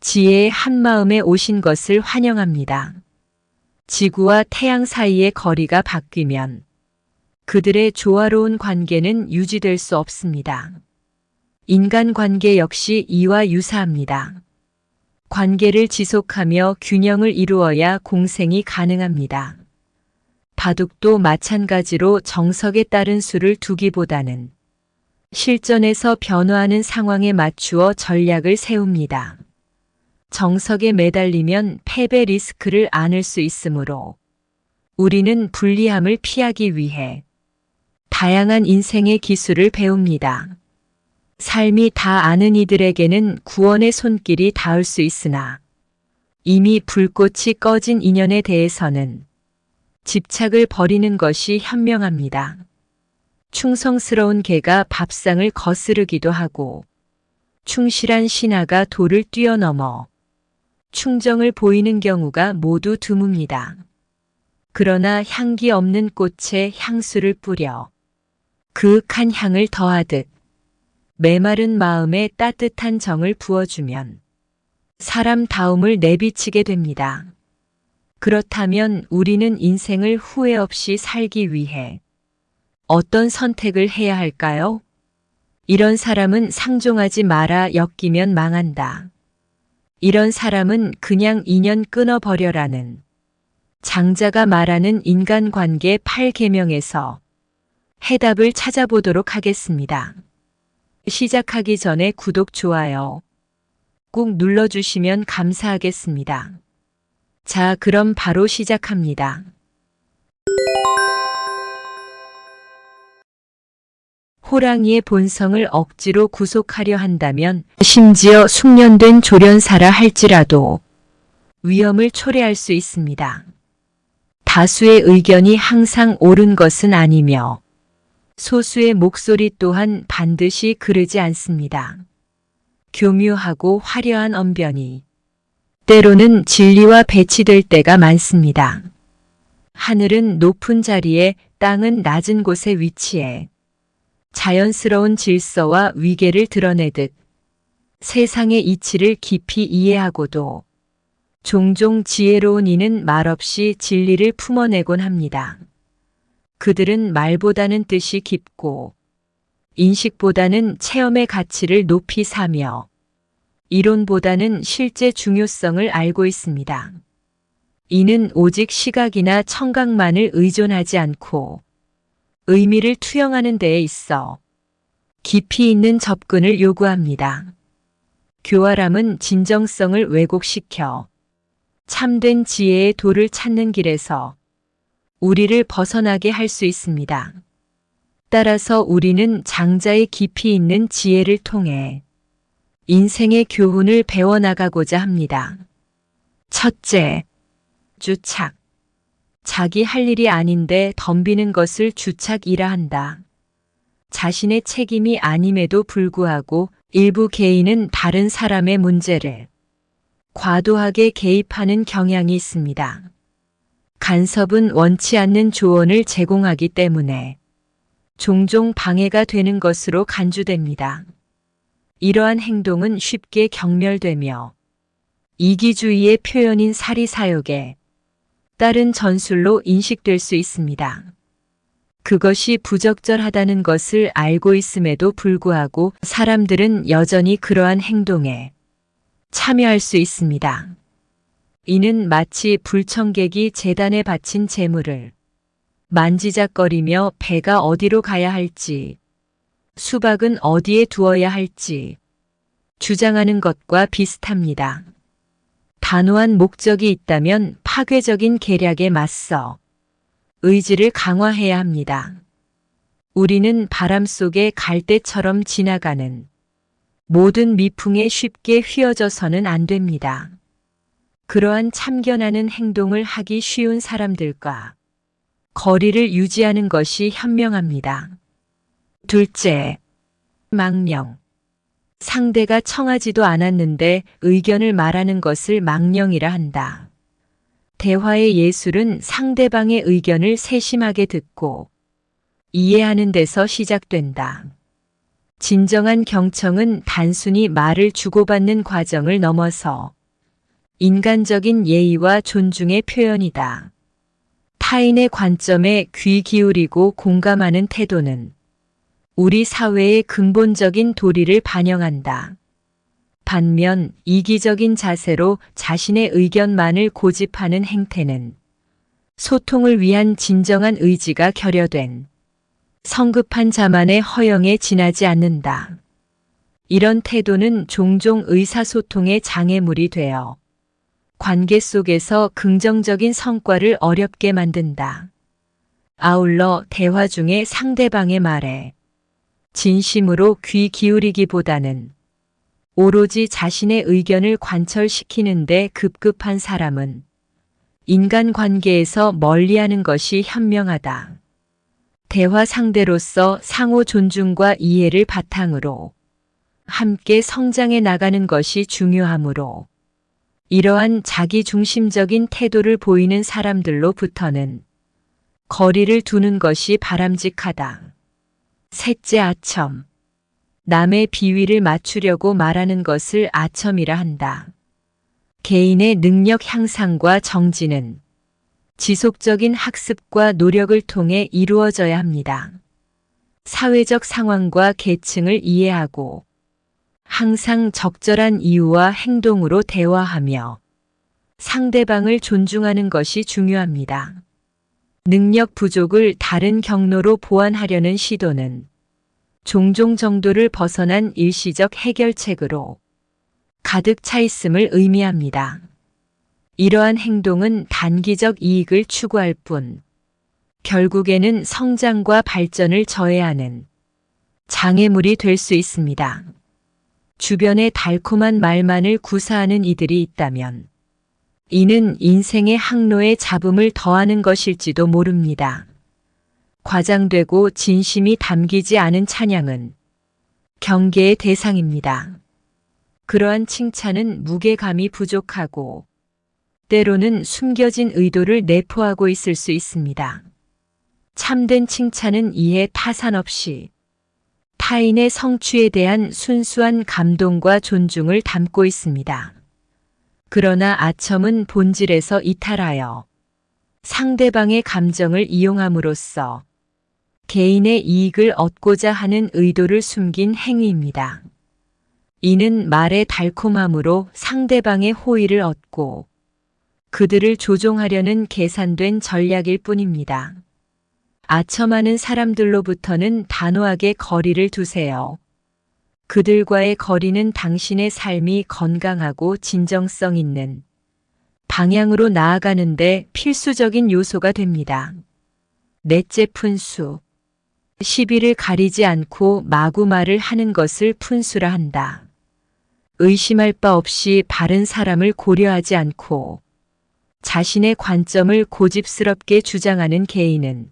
지혜의 한마음에 오신 것을 환영합니다. 지구와 태양 사이의 거리가 바뀌면 그들의 조화로운 관계는 유지될 수 없습니다. 인간관계 역시 이와 유사합니다. 관계를 지속하며 균형을 이루어야 공생이 가능합니다. 바둑도 마찬가지로 정석에 따른 수를 두기보다는 실전에서 변화하는 상황에 맞추어 전략을 세웁니다. 정석에 매달리면 패배 리스크를 안을 수 있으므로 우리는 불리함을 피하기 위해 다양한 인생의 기술을 배웁니다. 삶이 다 아는 이들에게는 구원의 손길이 닿을 수 있으나 이미 불꽃이 꺼진 인연에 대해서는 집착을 버리는 것이 현명합니다. 충성스러운 개가 밥상을 거스르기도 하고 충실한 신하가 돌을 뛰어넘어 충정을 보이는 경우가 모두 드뭅니다. 그러나 향기 없는 꽃에 향수를 뿌려 그윽한 향을 더하듯 메마른 마음에 따뜻한 정을 부어주면 사람다움을 내비치게 됩니다. 그렇다면 우리는 인생을 후회 없이 살기 위해 어떤 선택을 해야 할까요? 이런 사람은 상종하지 마라, 엮이면 망한다. 이런 사람은 그냥 인연 끊어버려라는 장자가 말하는 인간관계 8계명에서 해답을 찾아보도록 하겠습니다. 시작하기 전에 구독, 좋아요 꼭 눌러주시면 감사하겠습니다. 자, 그럼 바로 시작합니다. 호랑이의 본성을 억지로 구속하려 한다면 심지어 숙련된 조련사라 할지라도 위험을 초래할 수 있습니다. 다수의 의견이 항상 옳은 것은 아니며 소수의 목소리 또한 반드시 그르지 않습니다. 교묘하고 화려한 언변이 때로는 진리와 배치될 때가 많습니다. 하늘은 높은 자리에, 땅은 낮은 곳에 위치해 자연스러운 질서와 위계를 드러내듯 세상의 이치를 깊이 이해하고도 종종 지혜로운 이는 말없이 진리를 품어내곤 합니다. 그들은 말보다는 뜻이 깊고 인식보다는 체험의 가치를 높이 사며 이론보다는 실제 중요성을 알고 있습니다. 이는 오직 시각이나 청각만을 의존하지 않고 의미를 투영하는 데에 있어 깊이 있는 접근을 요구합니다. 교활함은 진정성을 왜곡시켜 참된 지혜의 도를 찾는 길에서 우리를 벗어나게 할 수 있습니다. 따라서 우리는 장자의 깊이 있는 지혜를 통해 인생의 교훈을 배워나가고자 합니다. 첫째, 주착. 자기 할 일이 아닌데 덤비는 것을 주착이라 한다. 자신의 책임이 아님에도 불구하고 일부 개인은 다른 사람의 문제를 과도하게 개입하는 경향이 있습니다. 간섭은 원치 않는 조언을 제공하기 때문에 종종 방해가 되는 것으로 간주됩니다. 이러한 행동은 쉽게 경멸되며 이기주의의 표현인 사리사욕에 따른 전술로 인식될 수 있습니다. 그것이 부적절하다는 것을 알고 있음에도 불구하고 사람들은 여전히 그러한 행동에 참여할 수 있습니다. 이는 마치 불청객이 제단에 바친 재물을 만지작거리며 배가 어디로 가야 할지, 수박은 어디에 두어야 할지 주장하는 것과 비슷합니다. 단호한 목적이 있다면 파괴적인 계략에 맞서 의지를 강화해야 합니다. 우리는 바람 속에 갈대처럼 지나가는 모든 미풍에 쉽게 휘어져서는 안 됩니다. 그러한 참견하는 행동을 하기 쉬운 사람들과 거리를 유지하는 것이 현명합니다. 둘째, 망령. 상대가 청하지도 않았는데 의견을 말하는 것을 망령이라 한다. 대화의 예술은 상대방의 의견을 세심하게 듣고 이해하는 데서 시작된다. 진정한 경청은 단순히 말을 주고받는 과정을 넘어서 인간적인 예의와 존중의 표현이다. 타인의 관점에 귀 기울이고 공감하는 태도는 우리 사회의 근본적인 도리를 반영한다. 반면 이기적인 자세로 자신의 의견만을 고집하는 행태는 소통을 위한 진정한 의지가 결여된 성급한 자만의 허영에 지나지 않는다. 이런 태도는 종종 의사소통의 장애물이 되어 관계 속에서 긍정적인 성과를 어렵게 만든다. 아울러 대화 중에 상대방의 말에 진심으로 귀 기울이기보다는 오로지 자신의 의견을 관철시키는 데 급급한 사람은 인간관계에서 멀리하는 것이 현명하다. 대화 상대로서 상호 존중과 이해를 바탕으로 함께 성장해 나가는 것이 중요하므로 이러한 자기중심적인 태도를 보이는 사람들로부터는 거리를 두는 것이 바람직하다. 셋째, 아첨. 남의 비위를 맞추려고 말하는 것을 아첨이라 한다. 개인의 능력 향상과 정진은 지속적인 학습과 노력을 통해 이루어져야 합니다. 사회적 상황과 계층을 이해하고 항상 적절한 이유와 행동으로 대화하며 상대방을 존중하는 것이 중요합니다. 능력 부족을 다른 경로로 보완하려는 시도는 종종 정도를 벗어난 일시적 해결책으로 가득 차 있음을 의미합니다. 이러한 행동은 단기적 이익을 추구할 뿐 결국에는 성장과 발전을 저해하는 장애물이 될 수 있습니다. 주변에 달콤한 말만을 구사하는 이들이 있다면 이는 인생의 항로에 잡음을 더하는 것일지도 모릅니다. 과장되고 진심이 담기지 않은 찬양은 경계의 대상입니다. 그러한 칭찬은 무게감이 부족하고 때로는 숨겨진 의도를 내포하고 있을 수 있습니다. 참된 칭찬은 이에 타산 없이 타인의 성취에 대한 순수한 감동과 존중을 담고 있습니다. 그러나 아첨은 본질에서 이탈하여 상대방의 감정을 이용함으로써 개인의 이익을 얻고자 하는 의도를 숨긴 행위입니다. 이는 말의 달콤함으로 상대방의 호의를 얻고 그들을 조종하려는 계산된 전략일 뿐입니다. 아첨하는 사람들로부터는 단호하게 거리를 두세요. 그들과의 거리는 당신의 삶이 건강하고 진정성 있는 방향으로 나아가는데 필수적인 요소가 됩니다. 넷째, 푼수. 시비를 가리지 않고 마구 말을 하는 것을 푼수라 한다. 의심할 바 없이 바른 사람을 고려하지 않고 자신의 관점을 고집스럽게 주장하는 개인은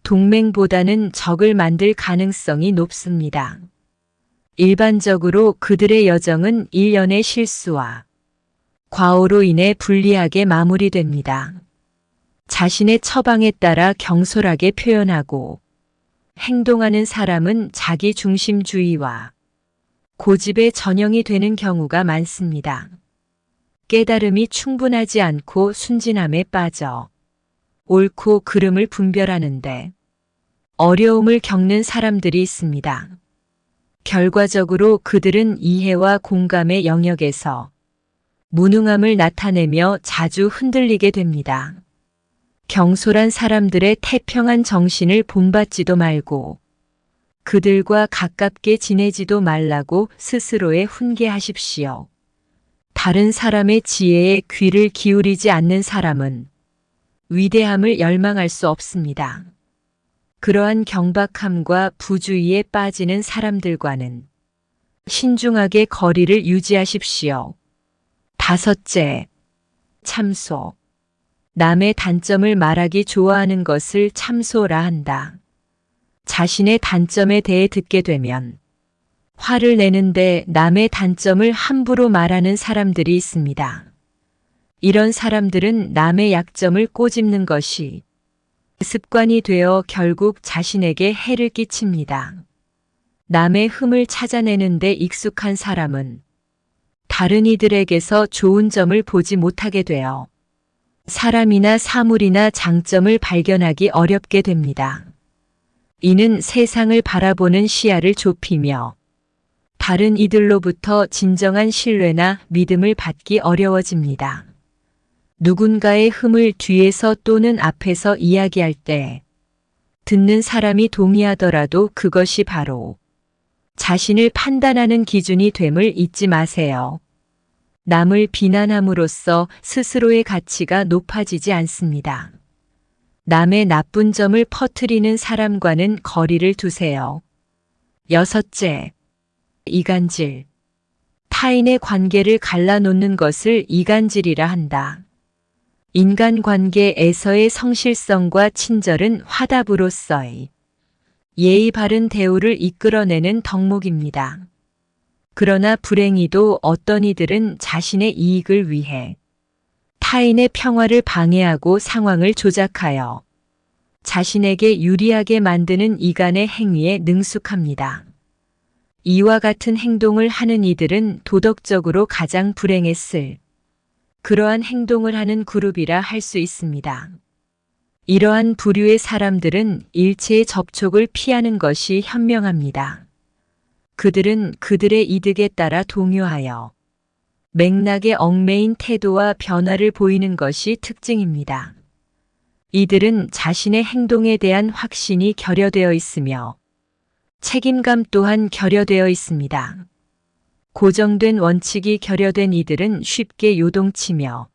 동맹보다는 적을 만들 가능성이 높습니다. 일반적으로 그들의 여정은 일련의 실수와 과오로 인해 불리하게 마무리됩니다. 자신의 처방에 따라 경솔하게 표현하고 행동하는 사람은 자기 중심주의와 고집의 전형이 되는 경우가 많습니다. 깨달음이 충분하지 않고 순진함에 빠져 옳고 그름을 분별하는데 어려움을 겪는 사람들이 있습니다. 결과적으로 그들은 이해와 공감의 영역에서 무능함을 나타내며 자주 흔들리게 됩니다. 경솔한 사람들의 태평한 정신을 본받지도 말고 그들과 가깝게 지내지도 말라고 스스로에 훈계하십시오. 다른 사람의 지혜에 귀를 기울이지 않는 사람은 위대함을 열망할 수 없습니다. 그러한 경박함과 부주의에 빠지는 사람들과는 신중하게 거리를 유지하십시오. 다섯째, 참소. 남의 단점을 말하기 좋아하는 것을 참소라 한다. 자신의 단점에 대해 듣게 되면 화를 내는데 남의 단점을 함부로 말하는 사람들이 있습니다. 이런 사람들은 남의 약점을 꼬집는 것이 습관이 되어 결국 자신에게 해를 끼칩니다. 남의 흠을 찾아내는데 익숙한 사람은 다른 이들에게서 좋은 점을 보지 못하게 되어 사람이나 사물이나 장점을 발견하기 어렵게 됩니다. 이는 세상을 바라보는 시야를 좁히며 다른 이들로부터 진정한 신뢰나 믿음을 받기 어려워집니다. 누군가의 흠을 뒤에서 또는 앞에서 이야기할 때 듣는 사람이 동의하더라도 그것이 바로 자신을 판단하는 기준이 됨을 잊지 마세요. 남을 비난함으로써 스스로의 가치가 높아지지 않습니다. 남의 나쁜 점을 퍼뜨리는 사람과는 거리를 두세요. 6째, 이간질. 타인의 관계를 갈라놓는 것을 이간질이라 한다. 인간관계에서의 성실성과 친절은 화답으로서의 예의 바른 대우를 이끌어내는 덕목입니다. 그러나 불행히도 어떤 이들은 자신의 이익을 위해 타인의 평화를 방해하고 상황을 조작하여 자신에게 유리하게 만드는 이간의 행위에 능숙합니다. 이와 같은 행동을 하는 이들은 도덕적으로 가장 불행했을 그러한 행동을 하는 그룹이라 할 수 있습니다. 이러한 부류의 사람들은 일체의 접촉을 피하는 것이 현명합니다. 그들은 그들의 이득에 따라 동요하여 맥락에 얽매인 태도와 변화를 보이는 것이 특징입니다. 이들은 자신의 행동에 대한 확신이 결여되어 있으며 책임감 또한 결여되어 있습니다. 고정된 원칙이 결여된 이들은 쉽게 요동치며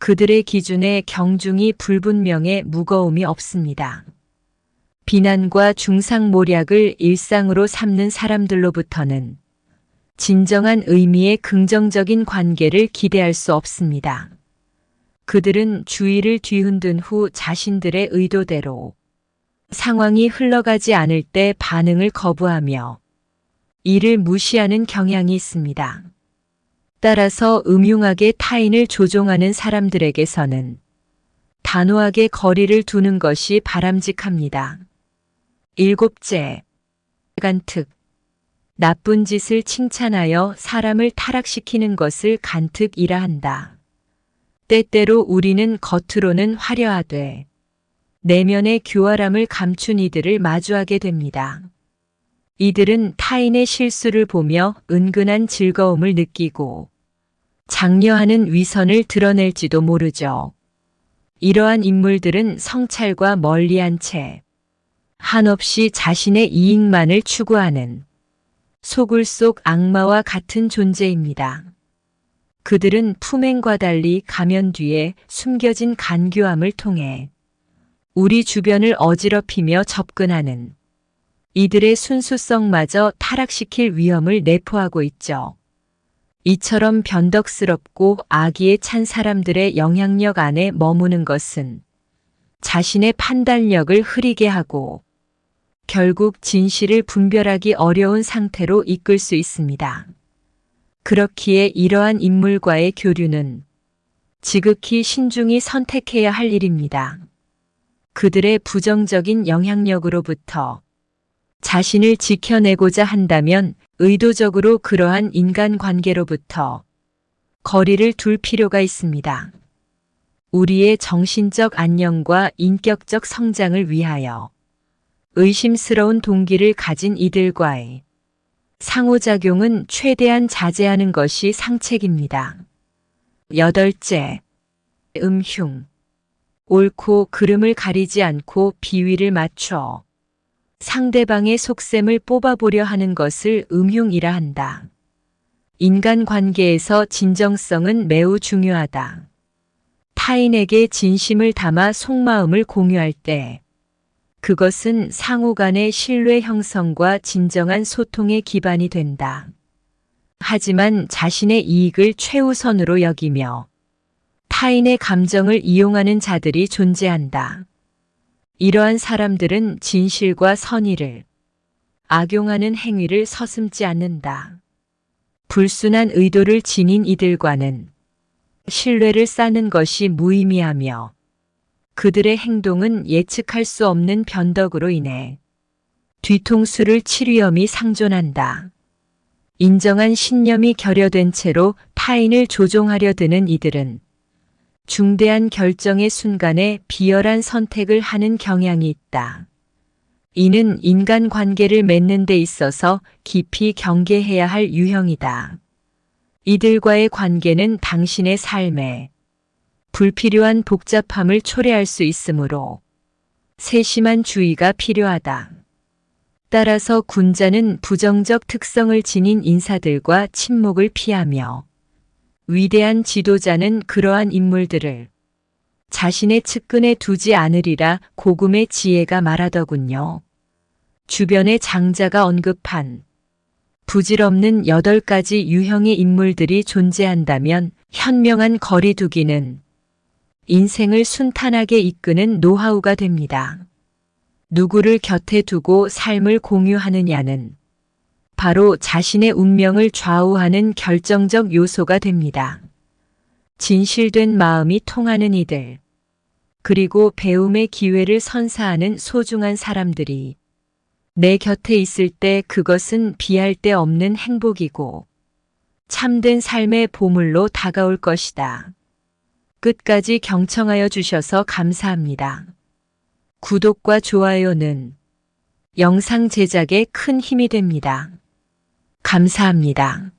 그들의 기준에 경중이 불분명해 무거움이 없습니다. 비난과 중상모략을 일상으로 삼는 사람들로부터는 진정한 의미의 긍정적인 관계를 기대할 수 없습니다. 그들은 주의를 뒤흔든 후 자신들의 의도대로 상황이 흘러가지 않을 때 반응을 거부하며 이를 무시하는 경향이 있습니다. 따라서 음흉하게 타인을 조종하는 사람들에게서는 단호하게 거리를 두는 것이 바람직합니다. 7째, 간특. 나쁜 짓을 칭찬하여 사람을 타락시키는 것을 간특이라 한다. 때때로 우리는 겉으로는 화려하되 내면의 교활함을 감춘 이들을 마주하게 됩니다. 이들은 타인의 실수를 보며 은근한 즐거움을 느끼고 장려하는 위선을 드러낼지도 모르죠. 이러한 인물들은 성찰과 멀리한 채 한없이 자신의 이익만을 추구하는 소굴 속 악마와 같은 존재입니다. 그들은 품행과 달리 가면 뒤에 숨겨진 간교함을 통해 우리 주변을 어지럽히며 접근하는 이들의 순수성마저 타락시킬 위험을 내포하고 있죠. 이처럼 변덕스럽고 악의에 찬 사람들의 영향력 안에 머무는 것은 자신의 판단력을 흐리게 하고 결국 진실을 분별하기 어려운 상태로 이끌 수 있습니다. 그렇기에 이러한 인물과의 교류는 지극히 신중히 선택해야 할 일입니다. 그들의 부정적인 영향력으로부터 자신을 지켜내고자 한다면 의도적으로 그러한 인간관계로부터 거리를 둘 필요가 있습니다. 우리의 정신적 안녕과 인격적 성장을 위하여 의심스러운 동기를 가진 이들과의 상호작용은 최대한 자제하는 것이 상책입니다. 8째, 음흉. 옳고 그름을 가리지 않고 비위를 맞춰 상대방의 속셈을 뽑아보려 하는 것을 음흉이라 한다. 인간관계에서 진정성은 매우 중요하다. 타인에게 진심을 담아 속마음을 공유할 때 그것은 상호 간의 신뢰 형성과 진정한 소통의 기반이 된다. 하지만 자신의 이익을 최우선으로 여기며 타인의 감정을 이용하는 자들이 존재한다. 이러한 사람들은 진실과 선의를 악용하는 행위를 서슴지 않는다. 불순한 의도를 지닌 이들과는 신뢰를 쌓는 것이 무의미하며 그들의 행동은 예측할 수 없는 변덕으로 인해 뒤통수를 칠 위험이 상존한다. 인정한 신념이 결여된 채로 타인을 조종하려 드는 이들은 중대한 결정의 순간에 비열한 선택을 하는 경향이 있다. 이는 인간관계를 맺는 데 있어서 깊이 경계해야 할 유형이다. 이들과의 관계는 당신의 삶에 불필요한 복잡함을 초래할 수 있으므로 세심한 주의가 필요하다. 따라서 군자는 부정적 특성을 지닌 인사들과 친목을 피하며 위대한 지도자는 그러한 인물들을 자신의 측근에 두지 않으리라 고금의 지혜가 말하더군요. 주변의 장자가 언급한 부질없는 8가지 유형의 인물들이 존재한다면 현명한 거리두기는 인생을 순탄하게 이끄는 노하우가 됩니다. 누구를 곁에 두고 삶을 공유하느냐는 바로 자신의 운명을 좌우하는 결정적 요소가 됩니다. 진실된 마음이 통하는 이들, 그리고 배움의 기회를 선사하는 소중한 사람들이 내 곁에 있을 때 그것은 비할 데 없는 행복이고 참된 삶의 보물로 다가올 것이다. 끝까지 경청하여 주셔서 감사합니다. 구독과 좋아요는 영상 제작에 큰 힘이 됩니다. 감사합니다.